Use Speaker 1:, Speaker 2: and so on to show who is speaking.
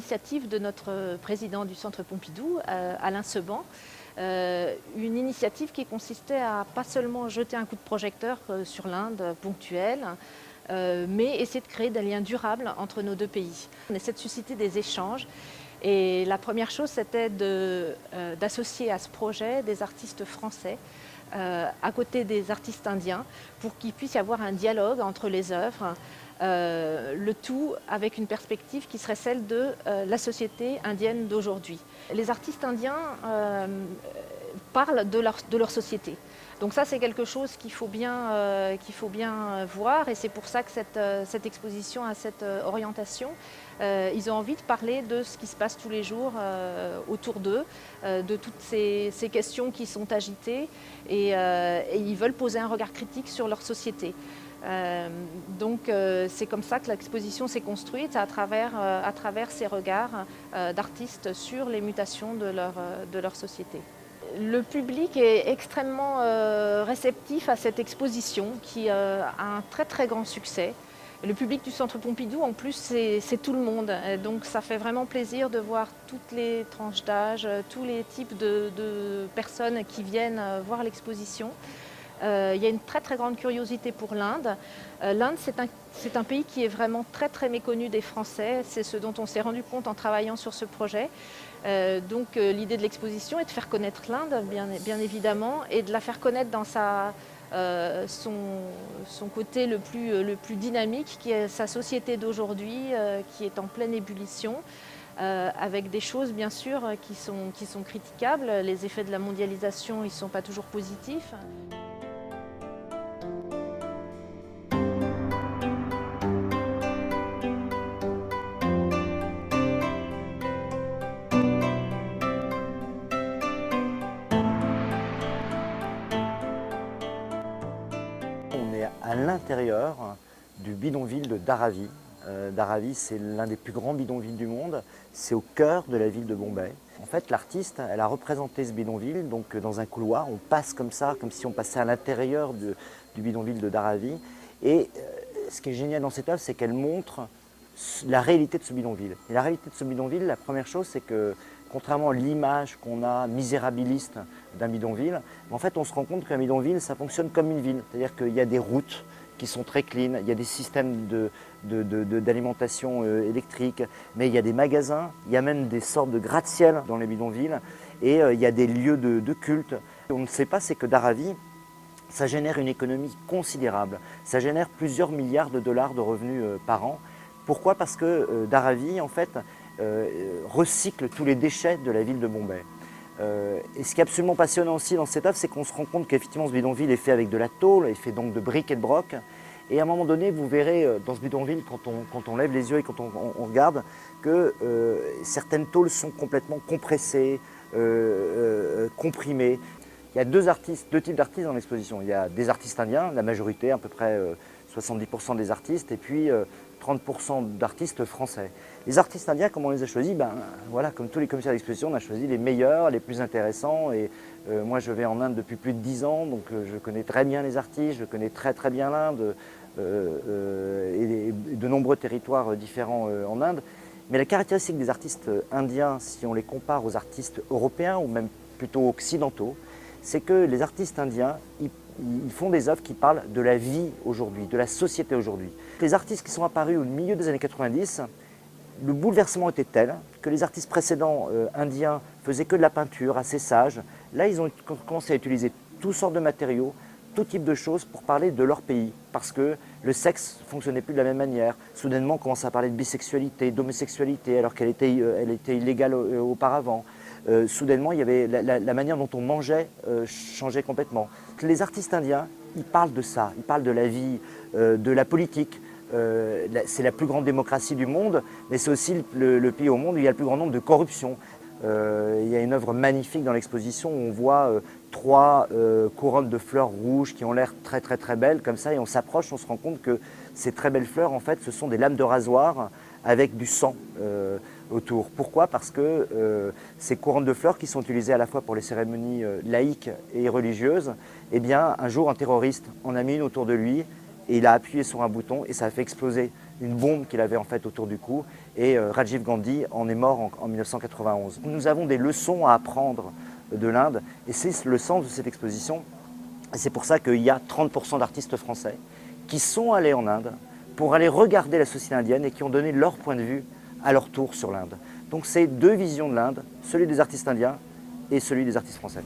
Speaker 1: l'initiative de notre président du Centre Pompidou, Alain Seban, une initiative qui consistait à pas seulement jeter un coup de projecteur sur l'Inde ponctuel, mais essayer de créer des liens durables entre nos deux pays. On essaie de susciter des échanges et la première chose c'était d'associer à ce projet des artistes français à côté des artistes indiens pour qu'il puisse y avoir un dialogue entre les œuvres, le tout avec une perspective qui serait celle de la société indienne d'aujourd'hui. Les artistes indiens parlent de leur société. Donc ça c'est quelque chose qu'il faut bien voir et c'est pour ça que cette exposition a cette orientation. Ils ont envie de parler de ce qui se passe tous les jours autour d'eux, de toutes ces questions qui sont agitées et ils veulent poser un regard critique sur leur société. Donc c'est comme ça que l'exposition s'est construite à travers ces regards d'artistes sur les mutations de leur société. Le public est extrêmement réceptif à cette exposition qui a un très très grand succès. Le public du Centre Pompidou, en plus, c'est tout le monde. Donc ça fait vraiment plaisir de voir toutes les tranches d'âge, tous les types de personnes qui viennent voir l'exposition. Il y a une très très grande curiosité pour l'Inde. L'Inde, c'est un pays qui est vraiment très très méconnu des Français. C'est ce dont on s'est rendu compte en travaillant sur ce projet. Donc l'idée de l'exposition est de faire connaître l'Inde, bien évidemment, et de la faire connaître dans son côté le plus dynamique, qui est sa société d'aujourd'hui, qui est en pleine ébullition, avec des choses bien sûr qui sont critiquables. Les effets de la mondialisation, ils ne sont pas toujours positifs.
Speaker 2: On est à l'intérieur du bidonville de Dharavi. Dharavi, c'est l'un des plus grands bidonvilles du monde. C'est au cœur de la ville de Bombay. En fait, l'artiste, elle a représenté ce bidonville donc dans un couloir. On passe comme ça, comme si on passait à l'intérieur du bidonville de Dharavi. Et ce qui est génial dans cette œuvre, c'est qu'elle montre la réalité de ce bidonville. Et la réalité de ce bidonville, la première chose, c'est que contrairement à l'image qu'on a misérabiliste d'un bidonville, en fait on se rend compte qu'un bidonville ça fonctionne comme une ville, c'est-à-dire qu'il y a des routes qui sont très clean, il y a des systèmes d'alimentation électrique, mais il y a des magasins, il y a même des sortes de gratte-ciel dans les bidonvilles et il y a des lieux de culte. On ne sait pas, c'est que Dharavi, ça génère une économie considérable, ça génère plusieurs milliards de dollars de revenus par an. Pourquoi? Parce que Dharavi en fait recycle tous les déchets de la ville de Bombay. Et ce qui est absolument passionnant aussi dans cette œuvre, c'est qu'on se rend compte qu'effectivement ce bidonville est fait avec de la tôle, il est fait donc de briques et de broc. Et à un moment donné, vous verrez dans ce bidonville, quand on lève les yeux et quand on regarde, que certaines tôles sont complètement compressées, comprimées. Il y a deux types d'artistes dans l'exposition. Il y a des artistes indiens, la majorité, à peu près 70% des artistes, et puis 30% d'artistes français. Les artistes indiens, comment on les a choisis? Voilà, comme tous les commissaires d'exposition, on a choisi les meilleurs, les plus intéressants. Et moi, je vais en Inde depuis plus de 10 ans, donc je connais très bien les artistes, je connais très très bien l'Inde et de nombreux territoires différents en Inde. Mais la caractéristique des artistes indiens, si on les compare aux artistes européens ou même plutôt occidentaux, c'est que les artistes indiens, ils font des œuvres qui parlent de la vie aujourd'hui, de la société aujourd'hui. Les artistes qui sont apparus au milieu des années 90, le bouleversement était tel que les artistes précédents indiens faisaient que de la peinture assez sage. Là, ils ont commencé à utiliser toutes sortes de matériaux, tout type de choses pour parler de leur pays, parce que le sexe ne fonctionnait plus de la même manière. Soudainement, on commence à parler de bisexualité, d'homosexualité, alors qu'elle était illégale auparavant. Soudainement, il y avait la manière dont on mangeait changeait complètement. Les artistes indiens, ils parlent de ça, ils parlent de la vie, de la politique. C'est la plus grande démocratie du monde, mais c'est aussi le pays au monde où il y a le plus grand nombre de corruption. Il y a une œuvre magnifique dans l'exposition où on voit 3 couronnes de fleurs rouges qui ont l'air très très très belles comme ça, et on s'approche, on se rend compte que ces très belles fleurs en fait ce sont des lames de rasoir avec du sang autour. Pourquoi? Parce que ces couronnes de fleurs qui sont utilisées à la fois pour les cérémonies laïques et religieuses, eh bien un jour un terroriste en a mis une autour de lui et il a appuyé sur un bouton et ça a fait exploser une bombe qu'il avait en fait autour du cou, et Rajiv Gandhi en est mort en 1991. Nous avons des leçons à apprendre de l'Inde, et c'est le sens de cette exposition. Et c'est pour ça qu'il y a 30% d'artistes français qui sont allés en Inde pour aller regarder la société indienne et qui ont donné leur point de vue à leur tour sur l'Inde. Donc c'est deux visions de l'Inde, celui des artistes indiens et celui des artistes français.